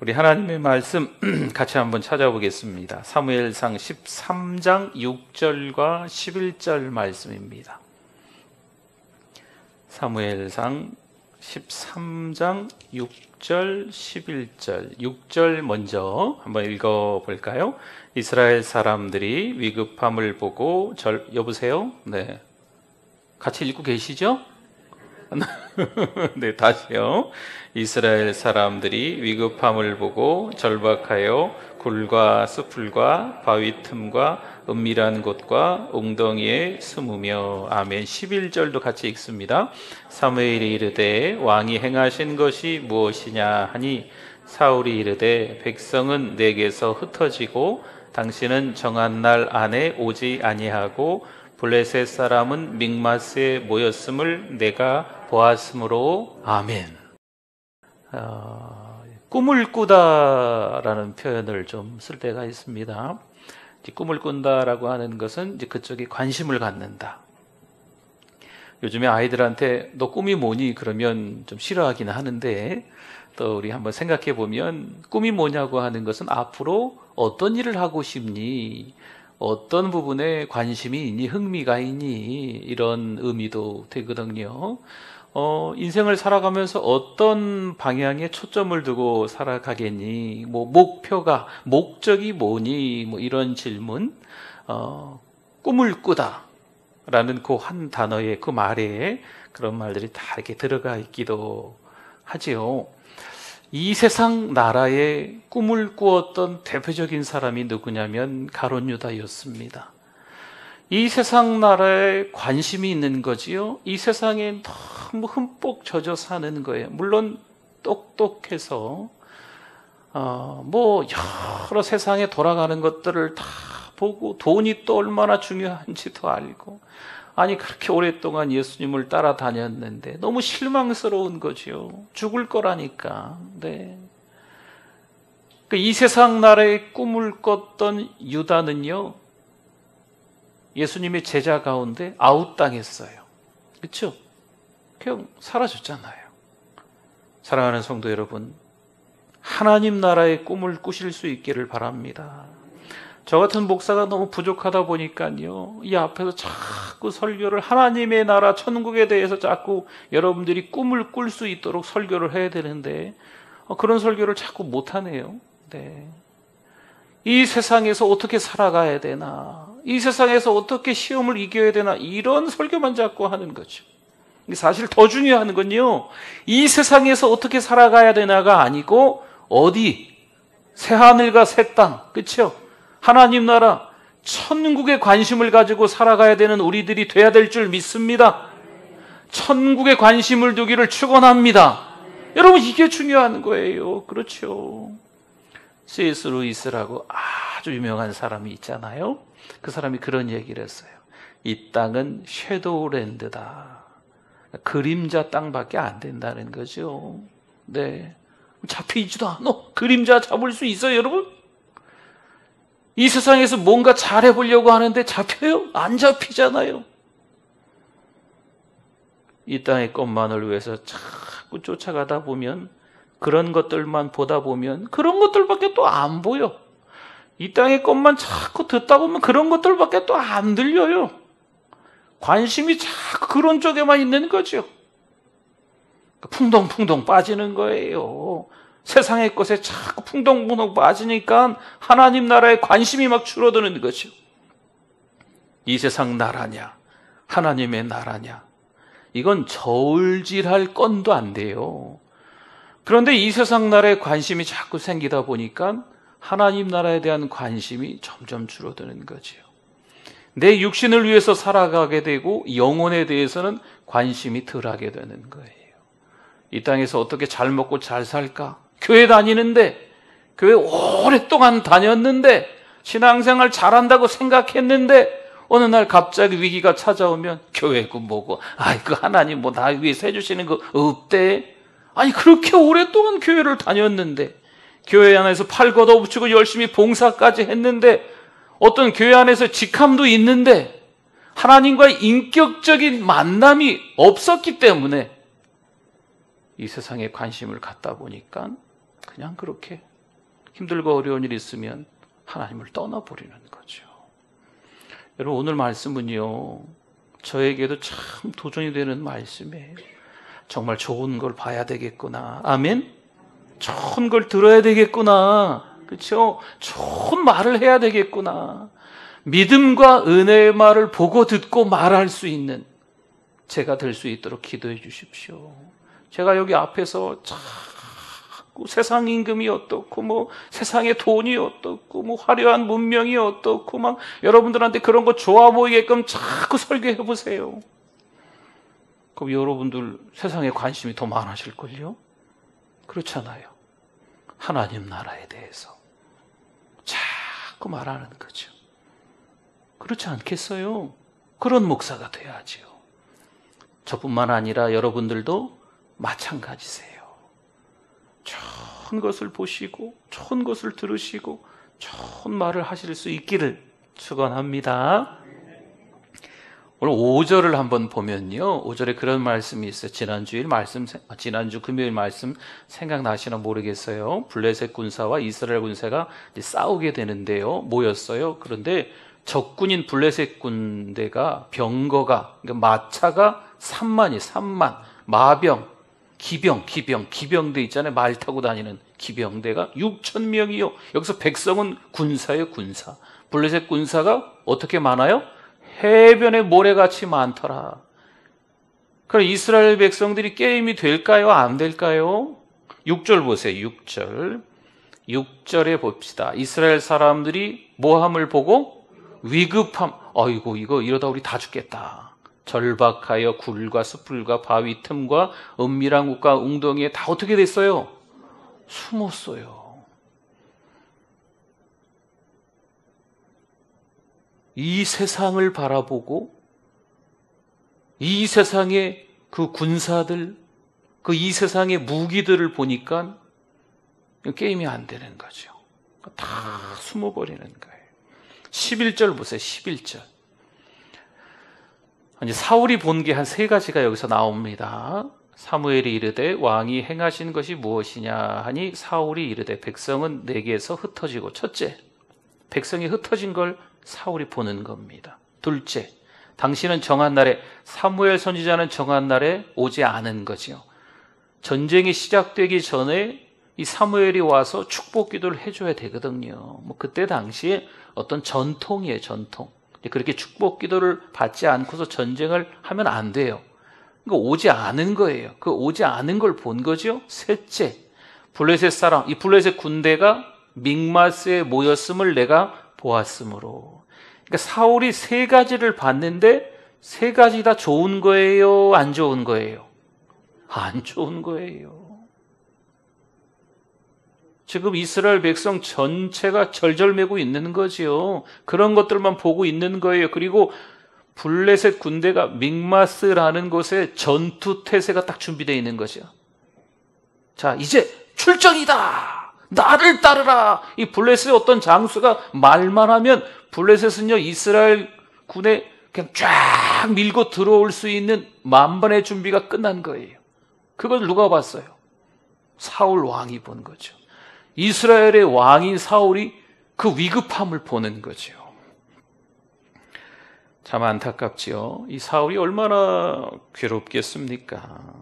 우리 하나님의 말씀 같이 한번 찾아보겠습니다. 사무엘상 13장 6절과 11절 말씀입니다. 사무엘상 13장 6절, 11절. 6절 먼저 한번 읽어볼까요? 이스라엘 사람들이 위급함을 보고 여보세요? 네. 같이 읽고 계시죠? 네, 다시요. 이스라엘 사람들이 위급함을 보고 절박하여 굴과 숲풀과 바위 틈과 은밀한 곳과 웅덩이에 숨으며. 아멘. 11절도 같이 읽습니다. 사무엘이 이르되 왕이 행하신 것이 무엇이냐 하니 사울이 이르되 백성은 내게서 흩어지고 당신은 정한 날 안에 오지 아니하고 블레셋 사람은 믹마스에 모였음을 내가 보았으므로. 아멘. 꿈을 꾸다라는 표현을 좀 쓸 때가 있습니다. 꿈을 꾼다라고 하는 것은 이제 그쪽에 관심을 갖는다. 요즘에 아이들한테 너 꿈이 뭐니? 그러면 좀 싫어하긴 하는데, 또 우리 한번 생각해 보면 꿈이 뭐냐고 하는 것은 앞으로 어떤 일을 하고 싶니? 어떤 부분에 관심이 있니? 흥미가 있니? 이런 의미도 되거든요. 인생을 살아가면서 어떤 방향에 초점을 두고 살아가겠니? 목적이 뭐니? 이런 질문. 꿈을 꾸다 라는 그 한 단어의 그 말에 그런 말들이 다 이렇게 들어가 있기도 하지요. 이 세상 나라에 꿈을 꾸었던 대표적인 사람이 누구냐면 가룟 유다였습니다. 이 세상 나라에 관심이 있는 거지요. 이 세상에 너무 흠뻑 젖어 사는 거예요. 물론 똑똑해서 여러 세상에 돌아가는 것들을 다 보고 돈이 또 얼마나 중요한지도 알고, 아니 그렇게 오랫동안 예수님을 따라다녔는데 너무 실망스러운 거죠. 죽을 거라니까. 네. 이 세상 나라의 꿈을 꿨던 유다는요, 예수님의 제자 가운데 아웃당했어요. 그렇죠? 그냥 사라졌잖아요. 사랑하는 성도 여러분, 하나님 나라의 꿈을 꾸실 수 있기를 바랍니다. 저 같은 목사가 너무 부족하다 보니까요, 이 앞에서 자꾸 설교를, 하나님의 나라 천국에 대해서 자꾸 여러분들이 꿈을 꿀 수 있도록 설교를 해야 되는데 그런 설교를 자꾸 못하네요. 네. 이 세상에서 어떻게 살아가야 되나, 이 세상에서 어떻게 시험을 이겨야 되나, 이런 설교만 자꾸 하는 거죠. 사실 더 중요한 건요, 이 세상에서 어떻게 살아가야 되나가 아니고 어디? 새하늘과 새 땅, 그렇죠? 하나님 나라 천국에 관심을 가지고 살아가야 되는 우리들이 돼야 될 줄 믿습니다. 천국에 관심을 두기를 축원합니다. 여러분, 이게 중요한 거예요. 그렇죠? C.S. 루이스라고 아주 유명한 사람이 있잖아요. 그 사람이 그런 얘기를 했어요. 이 땅은 섀도우랜드다. 그림자 땅밖에 안 된다는 거죠. 네. 잡히지도 않아. 그림자 잡을 수 있어요, 여러분? 이 세상에서 뭔가 잘해보려고 하는데 잡혀요? 안 잡히잖아요. 이 땅의 것만을 위해서 자꾸 쫓아가다 보면, 그런 것들만 보다 보면 그런 것들밖에 또 안 보여. 이 땅의 것만 자꾸 듣다 보면 그런 것들밖에 또 안 들려요. 관심이 자꾸 그런 쪽에만 있는 거죠. 풍덩풍덩 빠지는 거예요. 세상의 것에 자꾸 풍덩풍덩 빠지니까 하나님 나라에 관심이 막 줄어드는 거죠. 이 세상 나라냐, 하나님의 나라냐, 이건 저울질할 건도 안 돼요. 그런데 이 세상 나라에 관심이 자꾸 생기다 보니까 하나님 나라에 대한 관심이 점점 줄어드는 거죠. 내 육신을 위해서 살아가게 되고 영혼에 대해서는 관심이 덜하게 되는 거예요. 이 땅에서 어떻게 잘 먹고 잘 살까? 교회 다니는데, 교회 오랫동안 다녔는데, 신앙생활 잘한다고 생각했는데 어느 날 갑자기 위기가 찾아오면 교회고 뭐고, 그 하나님 나 위해서 해주시는 거 없대. 아니 그렇게 오랫동안 교회를 다녔는데, 교회 안에서 팔 걷어붙이고 열심히 봉사까지 했는데, 어떤 교회 안에서 직함도 있는데 하나님과의 인격적인 만남이 없었기 때문에 이 세상에 관심을 갖다 보니까 그냥 그렇게 힘들고 어려운 일이 있으면 하나님을 떠나버리는 거죠. 여러분, 오늘 말씀은요, 저에게도 참 도전이 되는 말씀이에요. 정말 좋은 걸 봐야 되겠구나. 아멘? 좋은 걸 들어야 되겠구나. 그렇죠? 좋은 말을 해야 되겠구나. 믿음과 은혜의 말을 보고 듣고 말할 수 있는 제가 될 수 있도록 기도해 주십시오. 제가 여기 앞에서 자꾸 세상 임금이 어떻고 세상의 돈이 어떻고 화려한 문명이 어떻고 막 여러분들한테 그런 거 좋아 보이게끔 자꾸 설교해 보세요. 그럼 여러분들 세상에 관심이 더 많아질걸요? 그렇잖아요. 하나님 나라에 대해서 자꾸 말하는 거죠. 그렇지 않겠어요? 그런 목사가 돼야지요. 저뿐만 아니라 여러분들도 마찬가지세요. 좋은 것을 보시고 좋은 것을 들으시고 좋은 말을 하실 수 있기를 축원합니다. 오늘 5절을 한번 보면요, 5절에 그런 말씀이 있어요. 지난주 금요일 말씀 생각나시나 모르겠어요. 블레셋 군사와 이스라엘 군사가 이제 싸우게 되는데요, 모였어요. 그런데 적군인 블레셋 군대가 병거가, 그러니까 마차가 3만, 마병, 기병대 있잖아요. 말 타고 다니는 기병대가 6,000명이요. 여기서 백성은 군사예요, 군사. 블레셋 군사가 어떻게 많아요? 해변에 모래같이 많더라. 그럼 이스라엘 백성들이 게임이 될까요? 안 될까요? 6절 보세요. 6절에 봅시다. 이스라엘 사람들이 모함을 보고 위급함. 아이고, 이거 이러다 우리 다 죽겠다. 절박하여 굴과 숯불과 바위 틈과 은밀한 곳과 웅덩이에 다 어떻게 됐어요? 숨었어요. 이 세상을 바라보고 이 세상의 그 군사들, 그 이 세상의 무기들을 보니까 게임이 안 되는 거죠. 다 숨어버리는 거예요. 11절 보세요. 11절. 아니, 사울이 본 게 한 3가지가 여기서 나옵니다. 사무엘이 이르되 왕이 행하신 것이 무엇이냐 하니 사울이 이르되 백성은 내게서 흩어지고, 첫째, 백성이 흩어진 걸 사울이 보는 겁니다. 둘째, 당신은 정한 날에, 사무엘 선지자는 정한 날에 오지 않은 거죠. 전쟁이 시작되기 전에 이 사무엘이 와서 축복 기도를 해줘야 되거든요. 그때 당시에 어떤 전통이에요, 전통. 그렇게 축복 기도를 받지 않고서 전쟁을 하면 안 돼요. 그러니까 오지 않은 거예요. 그 오지 않은 걸 본 거죠. 셋째, 블레셋 사람, 이 블레셋 군대가 믹마스에 모였음을 내가 보았으므로. 그러니까 사울이 3가지를 봤는데 3가지 다 좋은 거예요? 안 좋은 거예요? 안 좋은 거예요. 지금 이스라엘 백성 전체가 절절매고 있는 거지요. 그런 것들만 보고 있는 거예요. 그리고 블레셋 군대가 믹마스라는 곳에 전투 태세가 딱 준비되어 있는 거죠. 자, 이제 출정이다. 나를 따르라. 이 블레셋의 어떤 장수가 말만 하면 블레셋은요, 이스라엘 군에 그냥 쫙 밀고 들어올 수 있는 만반의 준비가 끝난 거예요. 그걸 누가 봤어요? 사울 왕이 본 거죠. 이스라엘의 왕인 사울이 그 위급함을 보는 거죠. 참 안타깝지요. 이 사울이 얼마나 괴롭겠습니까?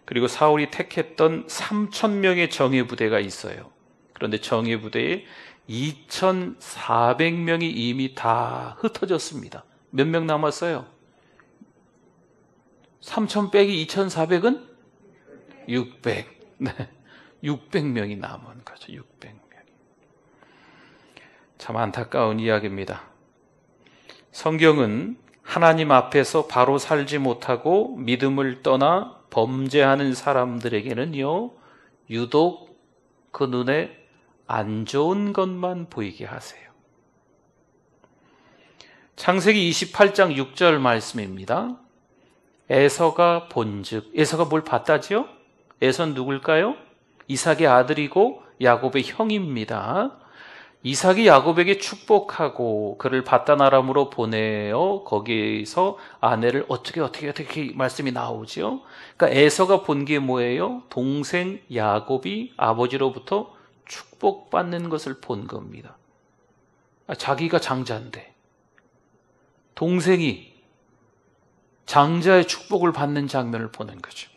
그리고 사울이 택했던 3,000명의 정예부대가 있어요. 그런데 정예부대에 2,400명이 이미 다 흩어졌습니다. 몇 명 남았어요? 3,000 빼기 2,400은? 600. 네. 600명이 남은 거죠. 600명이. 참 안타까운 이야기입니다. 성경은 하나님 앞에서 바로 살지 못하고 믿음을 떠나 범죄하는 사람들에게는요, 유독 그 눈에 안 좋은 것만 보이게 하세요. 창세기 28장 6절 말씀입니다. 에서가 본즉, 에서가 뭘 봤다지요? 에서는 누굴까요? 이삭의 아들이고 야곱의 형입니다. 이삭이 야곱에게 축복하고 그를 밧단아람으로 보내어 거기에서 아내를 어떻게 말씀이 나오죠. 그러니까 에서가 본 게 뭐예요? 동생 야곱이 아버지로부터 축복받는 것을 본 겁니다. 자기가 장자인데 동생이 장자의 축복을 받는 장면을 보는 거죠.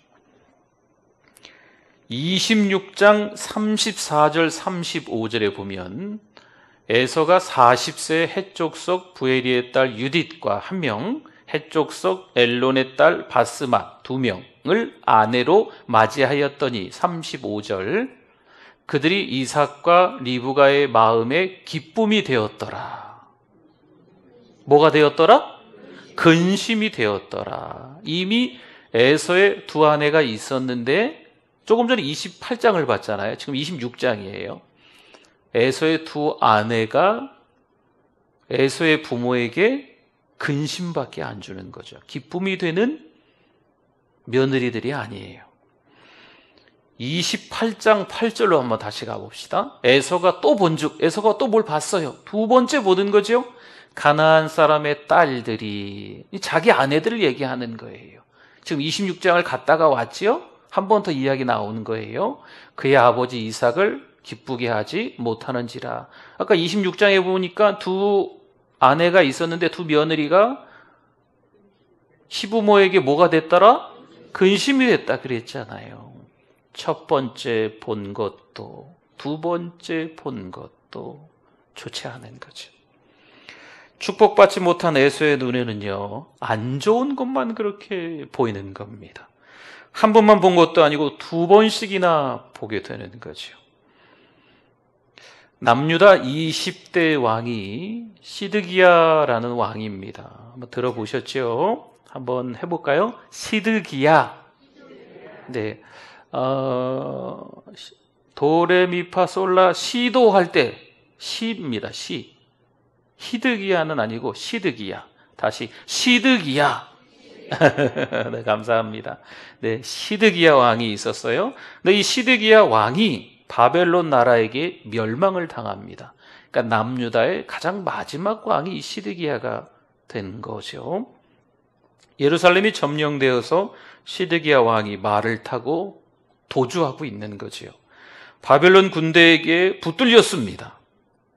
26장 34절 35절에 보면 에서가 40세 헷족속 부에리의 딸 유딧과 1명, 헷족속 엘론의 딸 바스맛 2명을 아내로 맞이하였더니 35절 그들이 이삭과 리브가의 마음에 기쁨이 되었더라. 뭐가 되었더라? 근심이 되었더라. 이미 에서의 두 아내가 있었는데 조금 전에 28장을 봤잖아요. 지금 26장이에요. 에서의 두 아내가 에서의 부모에게 근심밖에 안 주는 거죠. 기쁨이 되는 며느리들이 아니에요. 28장 8절로 한번 다시 가봅시다. 에서가 또 본즉, 에서가 또 뭘 봤어요? 두 번째 보는 거죠. 가나안 사람의 딸들이 자기 아내들을 얘기하는 거예요. 지금 26장을 갔다가 왔지요? 한 번 더 이야기 나오는 거예요. 그의 아버지 이삭을 기쁘게 하지 못하는지라. 아까 26장에 보니까 두 아내가 있었는데 두 며느리가 시부모에게 뭐가 됐더라? 근심이 됐다 그랬잖아요. 첫 번째 본 것도 두 번째 본 것도 좋지 않은 거죠. 축복받지 못한 에서의 눈에는요, 안 좋은 것만 그렇게 보이는 겁니다. 한 번만 본 것도 아니고 두 번씩이나 보게 되는 거죠. 남유다 20대 왕이 시드기야라는 왕입니다. 한번 들어보셨죠? 한번 해볼까요? 시드기야. 네, 도레미파솔라 시도 할 때 시입니다. 시. 히드기야는 아니고 시드기야. 다시 시드기야. 네, 감사합니다. 네, 시드기야 왕이 있었어요. 근데 이 시드기야 왕이 바벨론 나라에게 멸망을 당합니다. 그러니까 남유다의 가장 마지막 왕이 이 시드기야가 된 거죠. 예루살렘이 점령되어서 시드기야 왕이 말을 타고 도주하고 있는 거지요. 바벨론 군대에게 붙들렸습니다.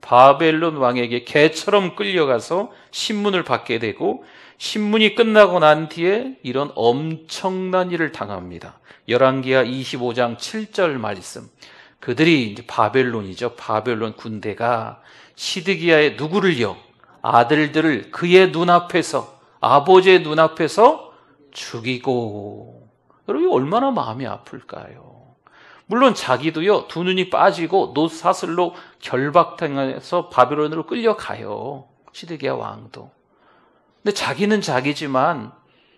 바벨론 왕에게 개처럼 끌려가서 신문을 받게 되고 신문이 끝나고 난 뒤에 이런 엄청난 일을 당합니다. 열왕기하 25장 7절 말씀. 그들이 이제 바벨론이죠. 바벨론 군대가 시드기야의 누구를요? 아들들을 그의 눈앞에서, 아버지의 눈앞에서 죽이고. 여러분 얼마나 마음이 아플까요? 물론 자기도요, 두 눈이 빠지고 노사슬로 결박당해서 바벨론으로 끌려가요. 시드기야 왕도. 근데 자기는 자기지만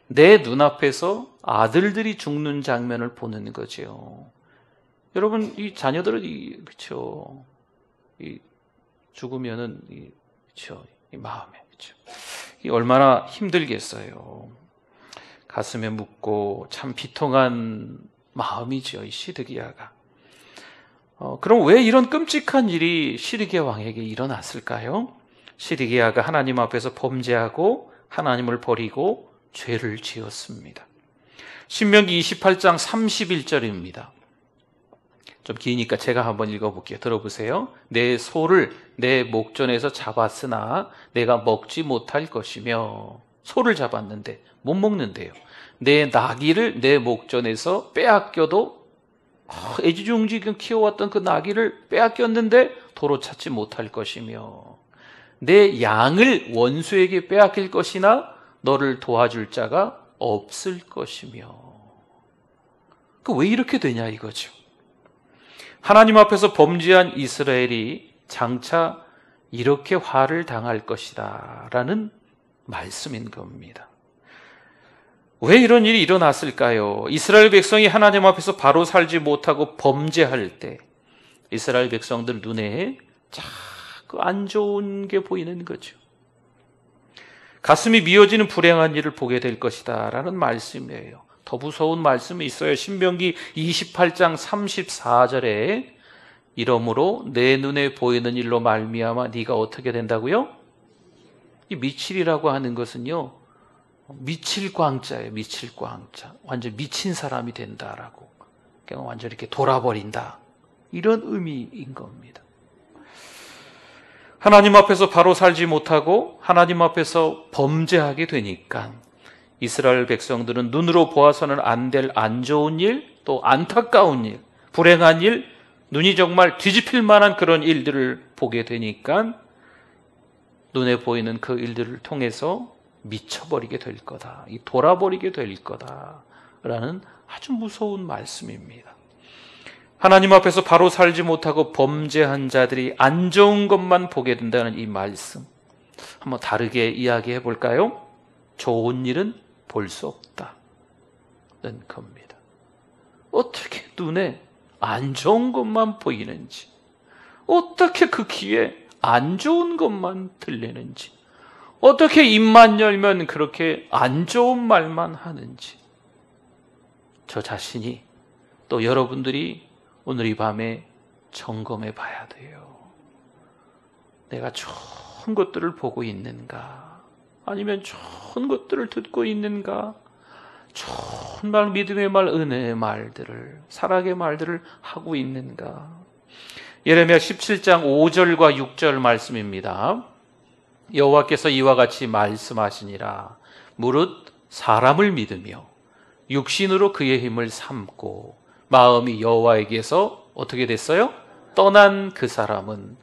내 눈앞에서 아들들이 죽는 장면을 보는 거죠. 여러분, 이 자녀들은 그렇죠. 이 죽으면은 그렇죠. 이 마음에 그렇죠. 이 얼마나 힘들겠어요. 가슴에 묻고 참 비통한 마음이죠, 이 시드기야가. 그럼 왜 이런 끔찍한 일이 시드기야 왕에게 일어났을까요? 시드기야가 하나님 앞에서 범죄하고 하나님을 버리고 죄를 지었습니다. 신명기 28장 31절입니다. 좀 기니까 제가 한번 읽어볼게요. 들어보세요. 내 소를 내 목전에서 잡았으나 내가 먹지 못할 것이며, 소를 잡았는데 못 먹는데요. 내 나귀를 내 목전에서 빼앗겨도 애지중지 키워왔던 그 나귀를 빼앗겼는데 도로 찾지 못할 것이며, 내 양을 원수에게 빼앗길 것이나 너를 도와줄 자가 없을 것이며. 왜 이렇게 되냐 이거죠. 하나님 앞에서 범죄한 이스라엘이 장차 이렇게 화를 당할 것이다 라는 말씀인 겁니다. 왜 이런 일이 일어났을까요? 이스라엘 백성이 하나님 앞에서 바로 살지 못하고 범죄할 때 이스라엘 백성들 눈에 자꾸 안 좋은 게 보이는 거죠. 가슴이 미어지는 불행한 일을 보게 될 것이다 라는 말씀이에요. 더 무서운 말씀이 있어요. 신명기 28장 34절에 이러므로 내 눈에 보이는 일로 말미암아 네가 어떻게 된다고요? 이 미칠이라고 하는 것은요, 미칠 광자예요. 미칠 광자. 완전 미친 사람이 된다라고. 그냥 완전 이렇게 돌아버린다. 이런 의미인 겁니다. 하나님 앞에서 바로 살지 못하고 하나님 앞에서 범죄하게 되니까 이스라엘 백성들은 눈으로 보아서는 안 될 안 좋은 일, 또 안타까운 일, 불행한 일, 눈이 정말 뒤집힐 만한 그런 일들을 보게 되니까 눈에 보이는 그 일들을 통해서 미쳐버리게 될 거다, 돌아버리게 될 거다라는 아주 무서운 말씀입니다. 하나님 앞에서 바로 살지 못하고 범죄한 자들이 안 좋은 것만 보게 된다는 이 말씀, 한번 다르게 이야기해 볼까요? 좋은 일은 볼 수 없다는 겁니다. 어떻게 눈에 안 좋은 것만 보이는지, 어떻게 그 귀에 안 좋은 것만 들리는지, 어떻게 입만 열면 그렇게 안 좋은 말만 하는지, 저 자신이 또 여러분들이 오늘 이 밤에 점검해 봐야 돼요. 내가 좋은 것들을 보고 있는가? 아니면 좋은 것들을 듣고 있는가? 좋은 말, 믿음의 말, 은혜의 말들을, 사랑의 말들을 하고 있는가? 예레미야 17장 5절과 6절 말씀입니다. 여호와께서 이와 같이 말씀하시니라. 무릇 사람을 믿으며 육신으로 그의 힘을 삼고 마음이 여호와에게서 어떻게 됐어요? 떠난 그 사람은,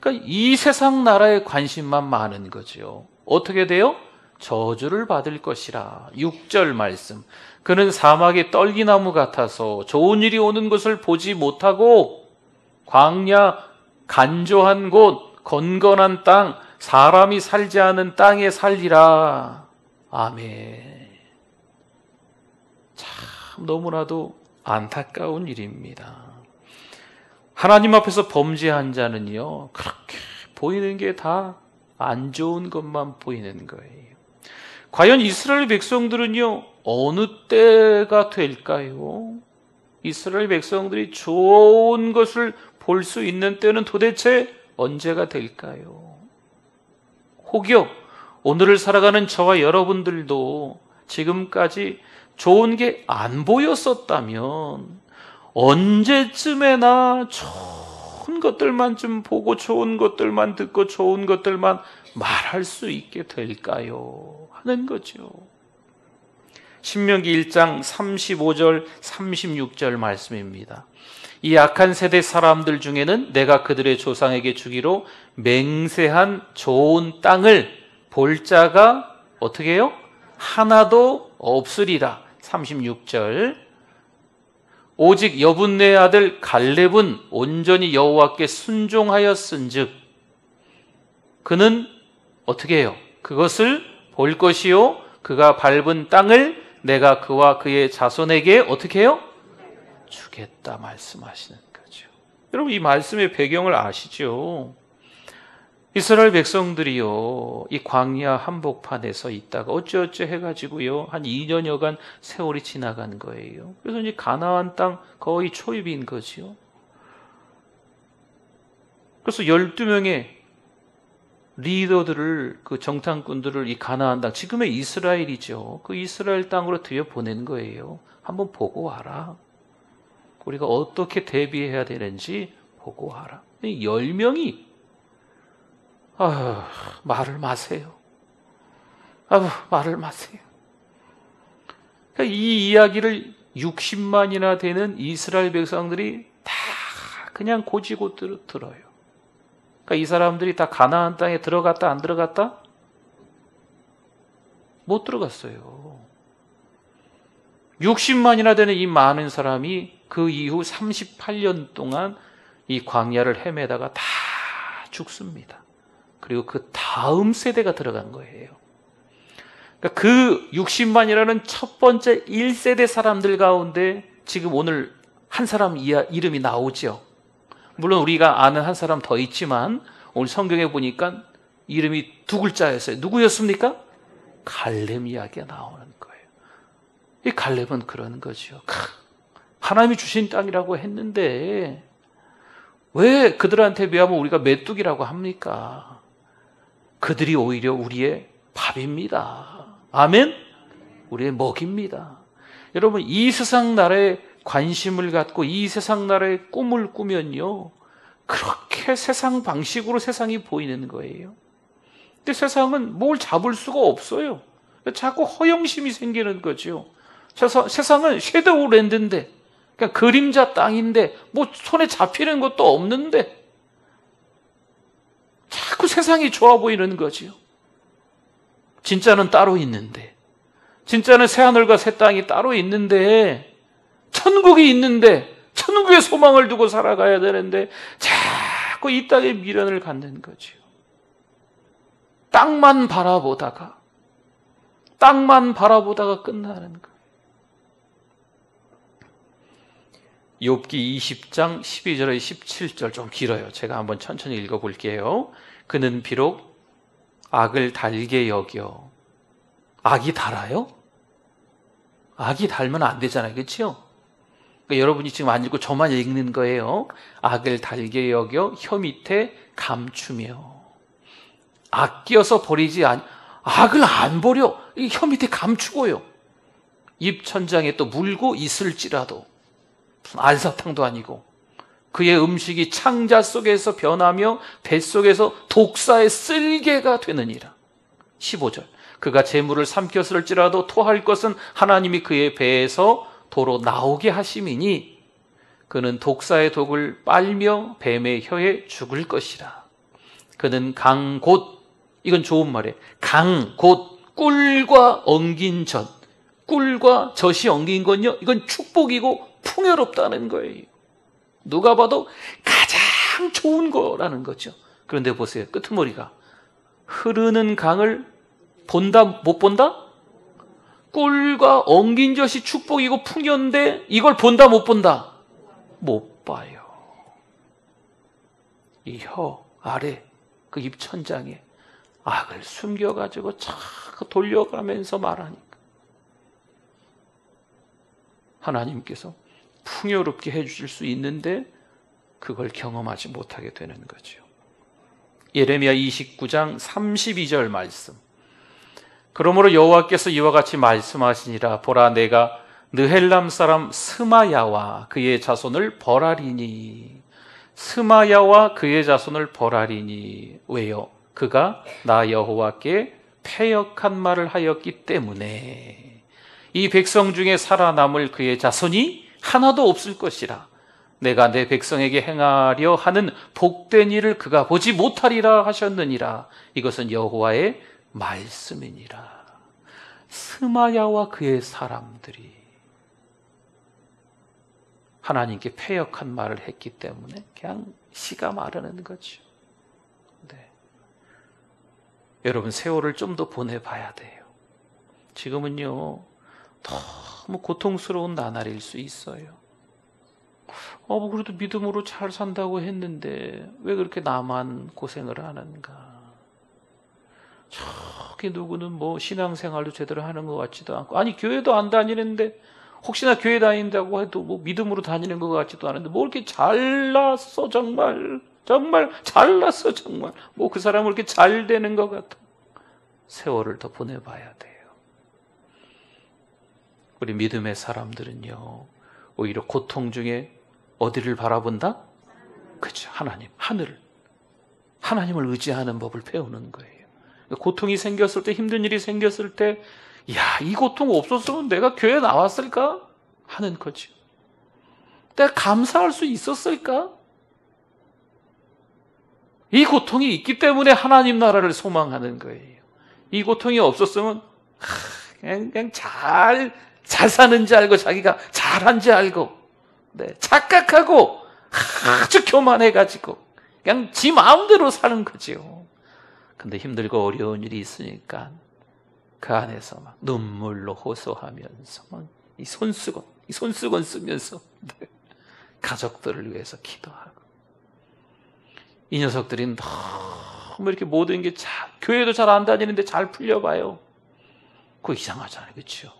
그러니까 이 세상 나라에 관심만 많은 거죠. 어떻게 돼요? 저주를 받을 것이라. 6절 말씀. 그는 사막의 떨기나무 같아서 좋은 일이 오는 것을 보지 못하고 광야, 간조한 곳, 건건한 땅, 사람이 살지 않은 땅에 살리라. 아멘. 참 너무나도 안타까운 일입니다. 하나님 앞에서 범죄한 자는요, 그렇게 보이는 게 다 안 좋은 것만 보이는 거예요. 과연 이스라엘 백성들은요, 어느 때가 될까요? 이스라엘 백성들이 좋은 것을 볼 수 있는 때는 도대체 언제가 될까요? 혹여 오늘을 살아가는 저와 여러분들도 지금까지 좋은 게 안 보였었다면 언제쯤에나 좋은 것들만 좀 보고 좋은 것들만 듣고 좋은 것들만 말할 수 있게 될까요? 하는 거죠. 신명기 1장 35절 36절 말씀입니다. 이 악한 세대 사람들 중에는 내가 그들의 조상에게 주기로 맹세한 좋은 땅을 볼 자가 어떻게 해요? 하나도 없으리라. 36절. 오직 여분네 아들 갈렙은 온전히 여호와께 순종하였은즉 그는 어떻게 해요? 그것을 볼 것이요 그가 밟은 땅을 내가 그와 그의 자손에게 어떻게 해요? 주겠다 말씀하시는 거죠. 여러분, 이 말씀의 배경을 아시죠? 이스라엘 백성들이요, 이 광야 한복판에서 있다가 어쩌어쩌 해가지고요, 한 2년여간 세월이 지나간 거예요. 그래서 이제 가나안 땅 거의 초입인 거지요. 그래서 12명의 리더들을, 그 정탐꾼들을 이 가나안 땅, 지금의 이스라엘이죠. 그 이스라엘 땅으로 들여보낸 거예요. 한번 보고 와라. 우리가 어떻게 대비해야 되는지 보고 와라. 10명이 말을 마세요. 말을 마세요. 그러니까 이 이야기를 60만이나 되는 이스라엘 백성들이 다 그냥 고지고 들어요. 그러니까 이 사람들이 다 가나안 땅에 들어갔다 안 들어갔다? 못 들어갔어요. 60만이나 되는 이 많은 사람이 그 이후 38년 동안 이 광야를 헤매다가 다 죽습니다. 그리고 그 다음 세대가 들어간 거예요. 그러니까 그 60만이라는 첫 번째 1세대 사람들 가운데 지금 오늘 한 사람 이름이 나오죠. 물론 우리가 아는 한 사람 더 있지만 오늘 성경에 보니까 이름이 두 글자였어요. 누구였습니까? 갈렙 이야기가 나오는 거예요. 이 갈렙은 그런 거죠. 하나님이 주신 땅이라고 했는데 왜 그들한테 비하면 우리가 메뚜기라고 합니까? 그들이 오히려 우리의 밥입니다. 아멘? 우리의 먹입니다. 여러분, 이 세상 나라에 관심을 갖고 이 세상 나라의 꿈을 꾸면요, 그렇게 세상 방식으로 세상이 보이는 거예요. 근데 세상은 뭘 잡을 수가 없어요. 자꾸 허영심이 생기는 거죠. 세상은 섀도우 랜드인데, 그냥 그림자 땅인데, 뭐 손에 잡히는 것도 없는데, 자꾸 세상이 좋아 보이는 거죠. 진짜는 따로 있는데, 진짜는 새하늘과 새 땅이 따로 있는데, 천국이 있는데, 천국의 소망을 두고 살아가야 되는데, 자꾸 이 땅에 미련을 갖는 거죠. 땅만 바라보다가 끝나는 거예요. 욥기 20장 12절에 17절 좀 길어요. 제가 한번 천천히 읽어볼게요. 그는 비록 악을 달게 여겨. 악이 달아요? 악이 달면 안 되잖아요. 그렇죠? 그러니까 여러분이 지금 안 읽고 저만 읽는 거예요. 악을 달게 여겨 혀 밑에 감추며. 아껴서 버리지 악을 안 버려. 혀 밑에 감추고요. 입 천장에 또 물고 있을지라도, 무슨 알사탕도 아니고, 그의 음식이 창자 속에서 변하며 뱃속에서 독사의 쓸개가 되느니라. 15절. 그가 재물을 삼켰을지라도 토할 것은 하나님이 그의 배에서 도로 나오게 하심이니 그는 독사의 독을 빨며 뱀의 혀에 죽을 것이라. 그는 강 곧, 이건 좋은 말이에요. 강 곧 꿀과 엉긴 젖. 꿀과 젖이 엉긴 건요, 이건 축복이고 풍요롭다는 거예요. 누가 봐도 가장 좋은 거라는 거죠. 그런데 보세요. 끄트머리가 흐르는 강을 본다 못 본다? 꿀과 엉긴 젖이 축복이고 풍요인데 이걸 본다 못 본다? 못 봐요. 이 혀 아래 그 입 천장에 악을 숨겨가지고 자꾸 돌려가면서 말하니까 하나님께서 풍요롭게 해주실 수 있는데 그걸 경험하지 못하게 되는 거죠. 예레미야 29장 32절 말씀. 그러므로 여호와께서 이와 같이 말씀하시니라. 보라, 내가 느헬람 사람 스마야와 그의 자손을 벌하리니. 스마야와 그의 자손을 벌하리니. 왜요? 그가 나 여호와께 패역한 말을 하였기 때문에. 이 백성 중에 살아남을 그의 자손이 하나도 없을 것이라. 내가 내 백성에게 행하려 하는 복된 일을 그가 보지 못하리라 하셨느니라. 이것은 여호와의 말씀이니라. 스마야와 그의 사람들이 하나님께 패역한 말을 했기 때문에 그냥 씨가 마르는 거죠. 네. 여러분, 세월을 좀 더 보내봐야 돼요. 지금은요, 너무 고통스러운 나날일 수 있어요. 뭐 그래도 믿음으로 잘 산다고 했는데 왜 그렇게 나만 고생을 하는가? 저기 누구는 뭐 신앙생활도 제대로 하는 것 같지도 않고, 아니 교회도 안 다니는데, 혹시나 교회 다닌다고 해도 뭐 믿음으로 다니는 것 같지도 않은데 뭐 이렇게 잘났어, 정말 잘났어, 정말 뭐 그 사람은 이렇게 잘 되는 것 같아. 세월을 더 보내봐야 돼요. 우리 믿음의 사람들은요, 오히려 고통 중에 어디를 바라본다? 그렇죠. 하나님, 하나님을 의지하는 법을 배우는 거예요. 고통이 생겼을 때, 힘든 일이 생겼을 때, 야, 이 고통 없었으면 내가 교회 나왔을까? 하는 거죠. 내가 감사할 수 있었을까? 이 고통이 있기 때문에 하나님 나라를 소망하는 거예요. 이 고통이 없었으면 그냥 잘 사는지 알고, 자기가 잘한지 알고, 네, 착각하고 아주 교만해가지고 그냥 지 마음대로 사는 거죠. 근데 힘들고 어려운 일이 있으니까 그 안에서 막 눈물로 호소하면서 막 이 손수건 쓰면서 네, 가족들을 위해서 기도하고. 이 녀석들이 너무 이렇게 모든 게 교회도 잘 안 다니는데 잘 풀려봐요. 그거 이상하잖아요. 그렇죠?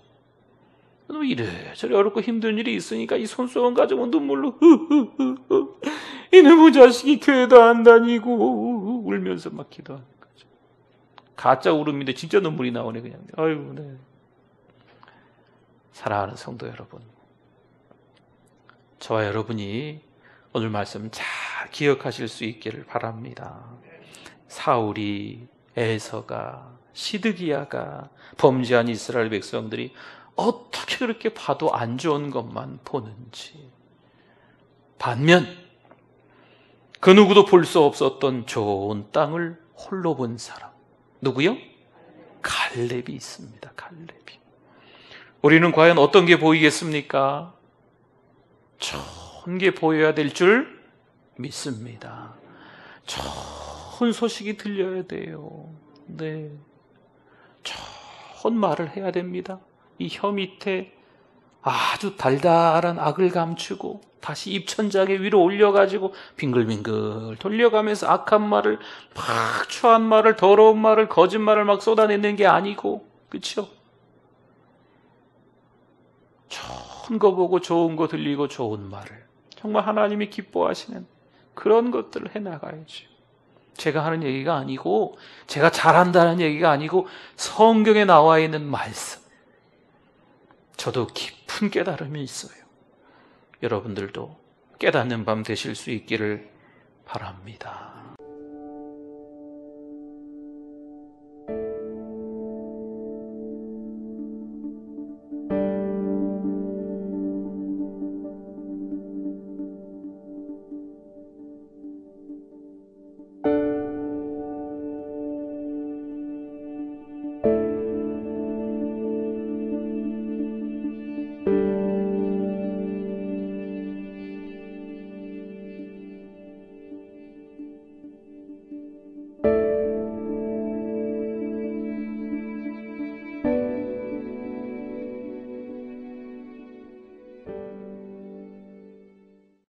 이래저래 어렵고 힘든 일이 있으니까 이 손수건 가지고 눈물로 이놈의 자식이 교회도 안 다니고 울면서 막 기도하는 거죠. 가짜 울음인데 진짜 눈물이 나오네 그냥. 아이고, 네. 사랑하는 성도 여러분, 저와 여러분이 오늘 말씀 잘 기억하실 수 있기를 바랍니다. 사울이, 에서가, 시드기야가, 범죄한 이스라엘 백성들이 어떻게 그렇게 봐도 안 좋은 것만 보는지, 반면 그 누구도 볼 수 없었던 좋은 땅을 홀로 본 사람, 누구요? 갈렙이 있습니다. 갈렙이. 우리는 과연 어떤 게 보이겠습니까? 좋은 게 보여야 될 줄 믿습니다. 좋은 소식이 들려야 돼요. 네, 좋은 말을 해야 됩니다. 이 혀 밑에 아주 달달한 악을 감추고 다시 입천장에 위로 올려가지고 빙글빙글 돌려가면서 악한 말을, 막 추한 말을, 더러운 말을, 거짓말을 막 쏟아내는 게 아니고, 그렇죠? 좋은 거 보고 좋은 거 들리고 좋은 말을, 정말 하나님이 기뻐하시는 그런 것들을 해나가야죠. 제가 하는 얘기가 아니고, 제가 잘한다는 얘기가 아니고, 성경에 나와 있는 말씀. 저도 깊은 깨달음이 있어요. 여러분들도 깨닫는 밤 되실 수 있기를 바랍니다.